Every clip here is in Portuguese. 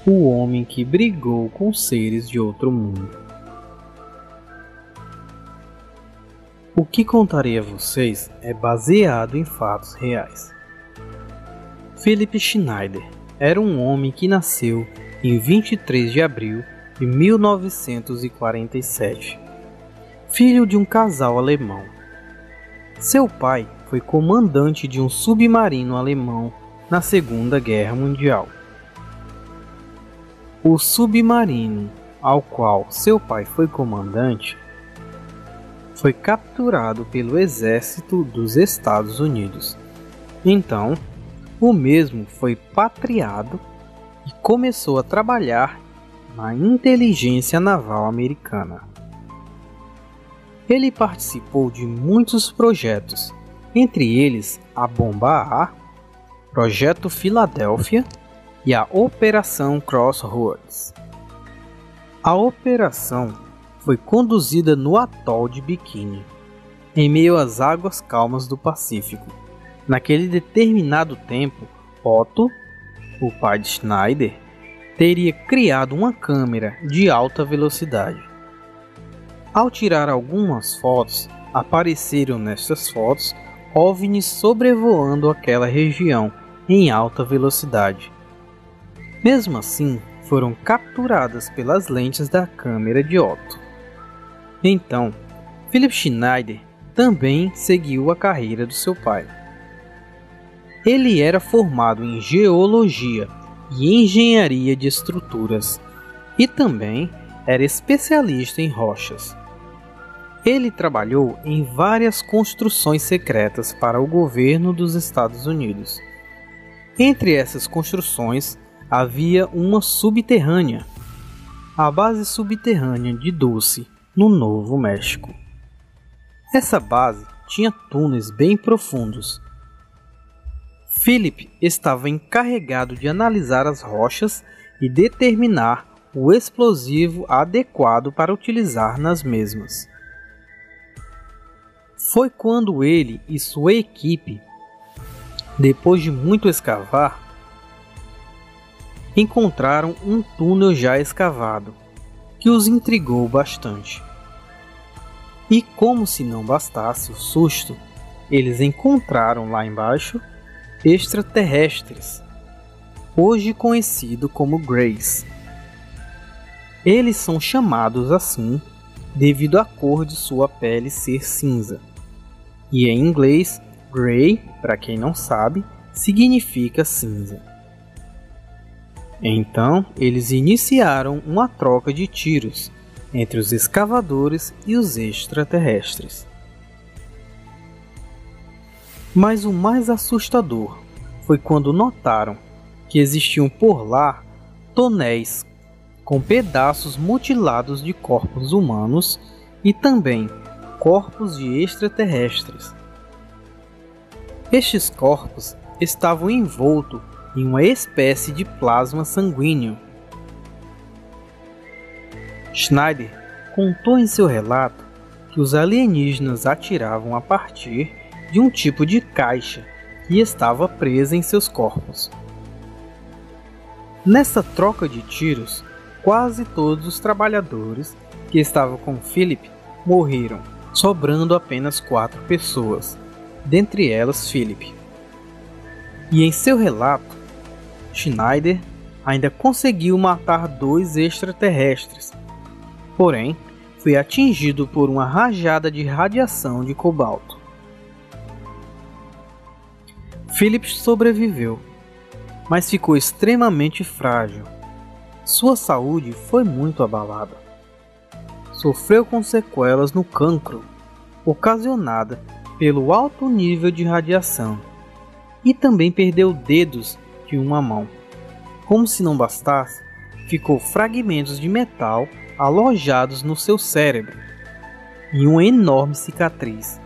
o homem que brigou com seres de outro mundo. O que contarei a vocês é baseado em fatos reais. Philip Schneider era um homem que nasceu em 23 de abril de 1947, filho de um casal alemão. Seu pai foi comandante de um submarino alemão na Segunda Guerra Mundial. O submarino ao qual seu pai foi comandante foi capturado pelo exército dos Estados Unidos. Então, o mesmo foi patriado e começou a trabalhar na inteligência naval americana. Ele participou de muitos projetos, entre eles a Bomba A, Projeto Filadélfia e a Operação Crossroads. A operação foi conduzida no atol de Bikini, em meio às águas calmas do Pacífico. Naquele determinado tempo, Otto, o pai de Schneider, teria criado uma câmera de alta velocidade. Ao tirar algumas fotos, apareceram nessas fotos OVNIs sobrevoando aquela região em alta velocidade. Mesmo assim, foram capturadas pelas lentes da câmera de Otto. Então, Philip Schneider também seguiu a carreira do seu pai. Ele era formado em geologia e engenharia de estruturas e também era especialista em rochas. Ele trabalhou em várias construções secretas para o governo dos Estados Unidos. Entre essas construções havia uma subterrânea, a base subterrânea de Dulce, no Novo México. Essa base tinha túneis bem profundos. Philip estava encarregado de analisar as rochas e determinar o explosivo adequado para utilizar nas mesmas. Foi quando ele e sua equipe, depois de muito escavar, encontraram um túnel já escavado, que os intrigou bastante. E como se não bastasse o susto, eles encontraram lá embaixo extraterrestres, hoje conhecido como Greys. Eles são chamados assim devido à cor de sua pele ser cinza. E em inglês, Grey, para quem não sabe, significa cinza. Então, eles iniciaram uma troca de tiros entre os escavadores e os extraterrestres. Mas o mais assustador foi quando notaram que existiam por lá tonéis com pedaços mutilados de corpos humanos e também corpos de extraterrestres. Estes corpos estavam envoltos em uma espécie de plasma sanguíneo. Schneider contou em seu relato que os alienígenas atiravam a partir de um tipo de caixa que estava presa em seus corpos. Nessa troca de tiros, quase todos os trabalhadores que estavam com Philip morreram, sobrando apenas 4 pessoas, dentre elas Philip. E em seu relato, Schneider ainda conseguiu matar 2 extraterrestres, porém foi atingido por uma rajada de radiação de cobalto. Philip sobreviveu, mas ficou extremamente frágil. Sua saúde foi muito abalada. Sofreu com sequelas no cancro, ocasionada pelo alto nível de radiação, e também perdeu dedos de uma mão. Como se não bastasse, ficou fragmentos de metal alojados no seu cérebro e uma enorme cicatriz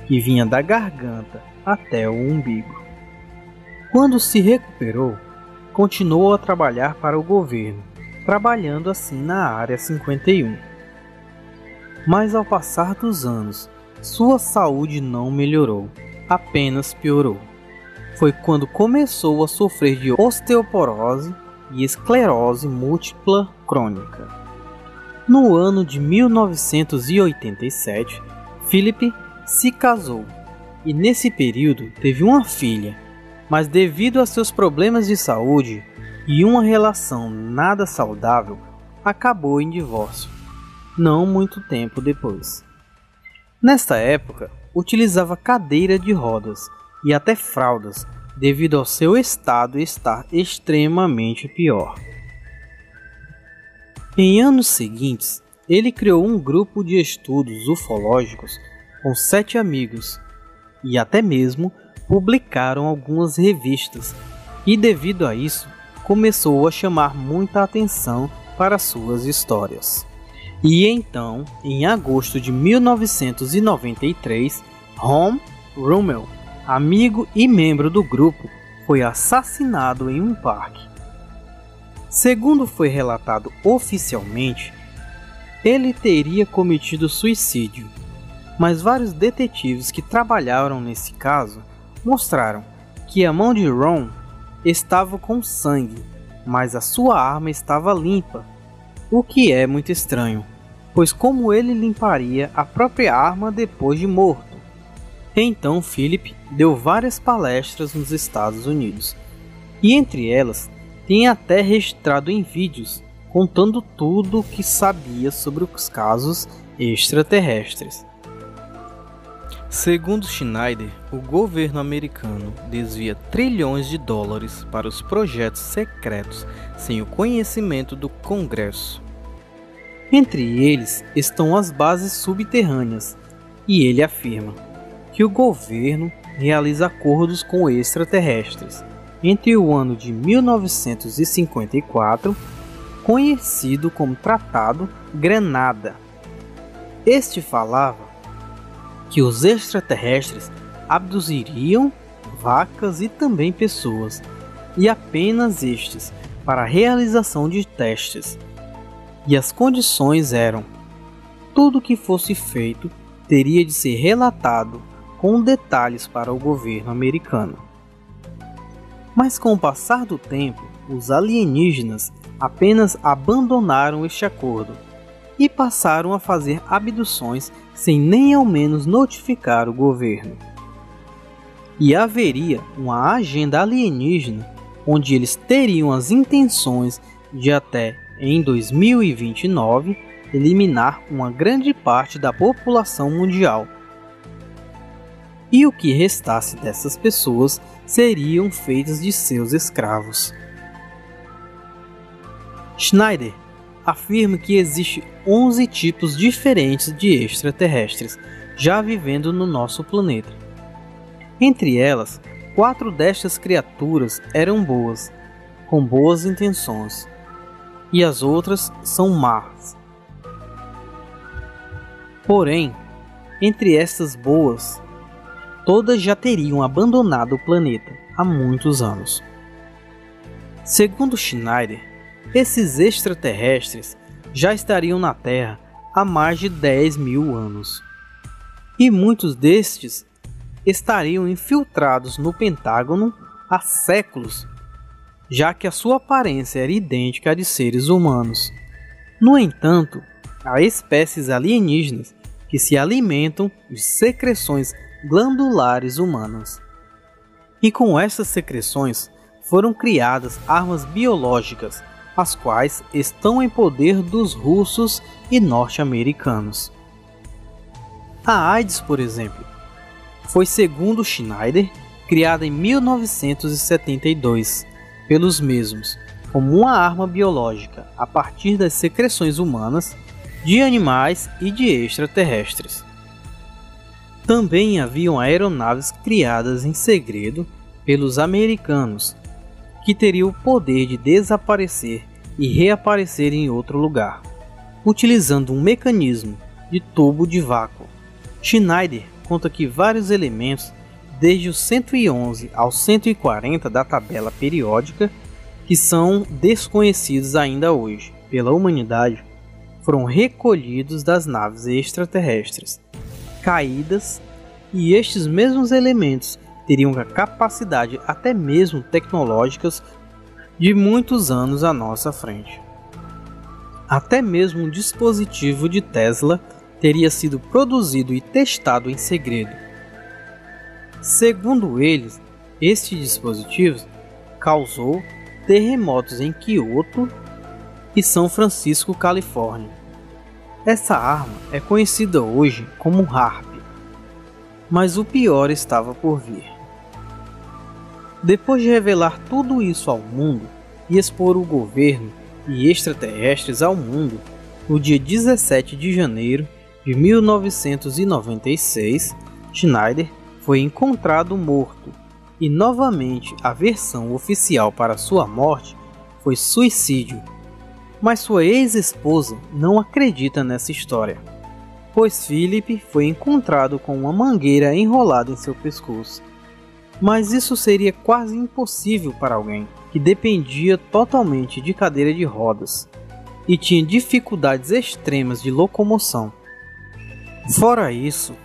que vinha da garganta até o umbigo. Quando se recuperou, continuou a trabalhar para o governo, trabalhando assim na Área 51. Mas ao passar dos anos, sua saúde não melhorou, apenas piorou. Foi quando começou a sofrer de osteoporose e esclerose múltipla crônica. No ano de 1987, Philip se casou e nesse período teve uma filha, mas devido a seus problemas de saúde e uma relação nada saudável, acabou em divórcio, não muito tempo depois. Nesta época, utilizava cadeira de rodas e até fraldas devido ao seu estado estar extremamente pior. Em anos seguintes, ele criou um grupo de estudos ufológicos com 7 amigos e até mesmo publicaram algumas revistas e devido a isso começou a chamar muita atenção para suas histórias. E então, em agosto de 1993, Ron Rummel, amigo e membro do grupo, foi assassinado em um parque. Segundo foi relatado oficialmente, ele teria cometido suicídio, mas vários detetives que trabalharam nesse caso mostraram que a mão de Ron estava com sangue, mas a sua arma estava limpa, o que é muito estranho, pois como ele limparia a própria arma depois de morto? Então Philip deu várias palestras nos Estados Unidos, e entre elas tem até registrado em vídeos contando tudo o que sabia sobre os casos extraterrestres. Segundo Schneider, o governo americano desvia trilhões de dólares para os projetos secretos sem o conhecimento do Congresso. Entre eles estão as bases subterrâneas, e ele afirma que o governo realiza acordos com extraterrestres entre o ano de 1954, conhecido como Tratado Grenada. Este falava que os extraterrestres abduziriam vacas e também pessoas, e apenas estes para a realização de testes. E as condições eram: tudo que fosse feito teria de ser relatado com detalhes para o governo americano. Mas com o passar do tempo, os alienígenas apenas abandonaram este acordo e passaram a fazer abduções sem nem ao menos notificar o governo. E haveria uma agenda alienígena onde eles teriam as intenções de até em 2029 eliminar uma grande parte da população mundial. E o que restasse dessas pessoas seriam feitas de seus escravos. Schneider afirma que existe 11 tipos diferentes de extraterrestres já vivendo no nosso planeta. Entre elas, 4 destas criaturas eram boas, com boas intenções, e as outras são más. Porém, entre estas boas, todas já teriam abandonado o planeta há muitos anos. Segundo Schneider, esses extraterrestres já estariam na Terra há mais de 10.000 anos. E muitos destes estariam infiltrados no Pentágono há séculos, já que a sua aparência era idêntica à de seres humanos. No entanto, há espécies alienígenas que se alimentam de secreções glandulares humanas. E com essas secreções foram criadas armas biológicas, as quais estão em poder dos russos e norte-americanos. A AIDS, por exemplo, foi, segundo Schneider, criada em 1972 pelos mesmos como uma arma biológica a partir das secreções humanas, de animais e de extraterrestres. Também haviam aeronaves criadas em segredo pelos americanos, que teriam o poder de desaparecer e reaparecer em outro lugar, utilizando um mecanismo de tubo de vácuo. Schneider conta que vários elementos, desde o 111 ao 140 da tabela periódica, que são desconhecidos ainda hoje pela humanidade, foram recolhidos das naves extraterrestres caídas, e estes mesmos elementos teriam a capacidade até mesmo tecnológicas de muitos anos à nossa frente. Até mesmo um dispositivo de Tesla teria sido produzido e testado em segredo. Segundo eles, este dispositivo causou terremotos em Kyoto e São Francisco, Califórnia. Essa arma é conhecida hoje como HAARP, mas o pior estava por vir. Depois de revelar tudo isso ao mundo e expor o governo e extraterrestres ao mundo, no dia 17 de janeiro de 1996, Schneider foi encontrado morto e novamente a versão oficial para sua morte foi suicídio. Mas sua ex-esposa não acredita nessa história, pois Philip foi encontrado com uma mangueira enrolada em seu pescoço. Mas isso seria quase impossível para alguém que dependia totalmente de cadeira de rodas e tinha dificuldades extremas de locomoção. Fora isso,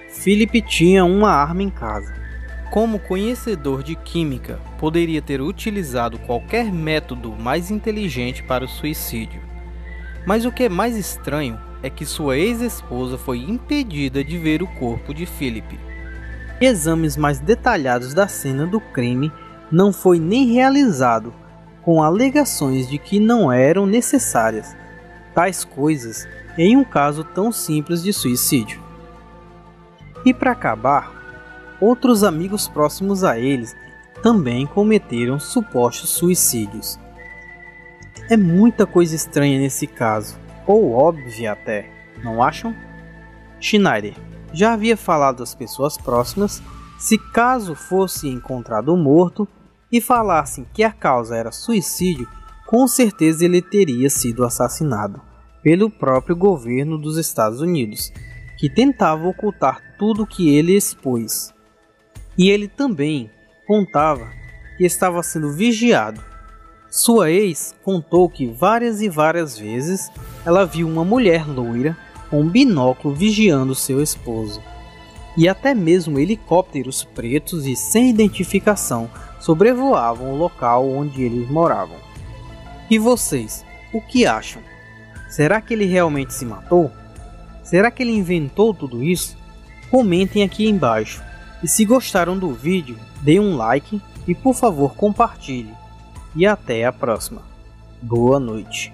Philip tinha uma arma em casa. Como conhecedor de química, poderia ter utilizado qualquer método mais inteligente para o suicídio. Mas o que é mais estranho é que sua ex-esposa foi impedida de ver o corpo de Philip. Exames mais detalhados da cena do crime não foi nem realizado, com alegações de que não eram necessárias tais coisas em um caso tão simples de suicídio. E para acabar, outros amigos próximos a eles também cometeram supostos suicídios. É muita coisa estranha nesse caso, ou óbvia até, não acham? Schneider já havia falado às pessoas próximas se caso fosse encontrado morto e falassem que a causa era suicídio, com certeza ele teria sido assassinado pelo próprio governo dos Estados Unidos, que tentava ocultar tudo que ele expôs. E ele também contava que estava sendo vigiado. Sua ex contou que várias e várias vezes ela viu uma mulher loira com um binóculo vigiando seu esposo. E até mesmo helicópteros pretos e sem identificação sobrevoavam o local onde eles moravam. E vocês, o que acham? Será que ele realmente se matou? Será que ele inventou tudo isso? Comentem aqui embaixo. E se gostaram do vídeo, dê um like e por favor compartilhe. E até a próxima. Boa noite.